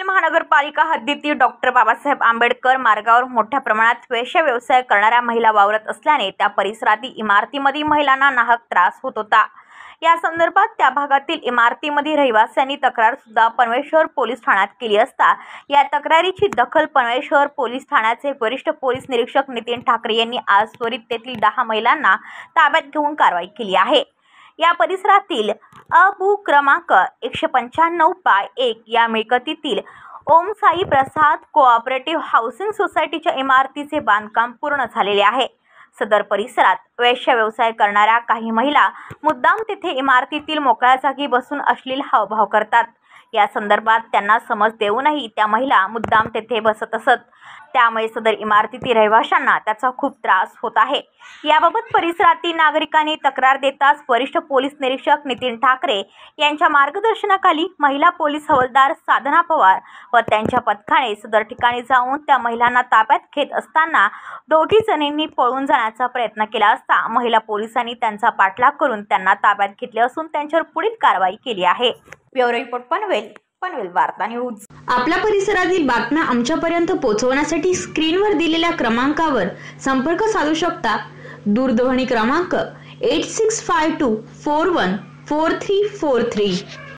महानगरपालिका हद्दीतील डॉक्टर बाबासाहेब आंबेडकर मार्गावर मोठ्या प्रमाणात वेश्या व्यवसाय करणाऱ्या महिला वावरत असल्याने त्या परिसरातील इमारतीमध्ये महिलांना नाहक त्रास होत होता। या संदर्भात त्या भागातील इमारतीमध्ये रहिवाशांनी तक्रार सुद्धा पनवेल शहर पोलीस ठाण्यात केली असता या तक्रारीची दखल पनवेल शहर पोलीस ठाण्याचे वरिष्ठ पोलीस निरीक्षक नितीन ठाकरे यांनी आज त्वरित तेथील 10 महिलांना ताब्यात घेऊन कारवाई केली आहे। या परिसरातील अबू क्रमांक 195/1 या मिळकतीतील ओम साई प्रसाद कोऑपरेटिव्ह हाऊसिंग सोसायटीच्या इमारतीचे बांधकाम पूर्ण झालेले आहे। सदर परिसरात वेश्या व्यवसाय करणाऱ्या काही महिला मुद्दाम तेथे इमारतीतील मोकळ्या जागी बसून अश्लील हावभाव करतात। या संदर्भात त्यांना समज देऊनही त्या महिला मुद्दाम तेथे बसत असत, त्यामुळे सदर इमारतीतील रहिवाशांना त्याचा खूप त्रास होत आहे। याबाबत परिसरातील नागरिकांनी तक्रार देताच वरिष्ठ पोलीस निरीक्षक नितीन ठाकरे यांच्या मार्गदर्शनाखाली महिला पोलीस हवालदार साधना पवार व त्यांच्या पथकाने सदर ठिकाणी जाऊन त्या महिलांना ताब्यात घेत असताना दोघी जणींनी पळून जाण्याचा प्रयत्न केला असता महिला पोलिसांनी त्यांचा पाठलाग करून त्यांना ताब्यात घेतले असून त्यांच्यावर पुढील कारवाई केली आहे। ब्युरो रिपोर्ट पनवेल वार्ता न्यूज। आपल्या परिसरातील बातम्या आमच्यापर्यंत पोहोचवण्यासाठी स्क्रीनवर दिलेल्या क्रमांकावर संपर्क साधू शकता। दूरध्वनी क्रमांक 8652414343।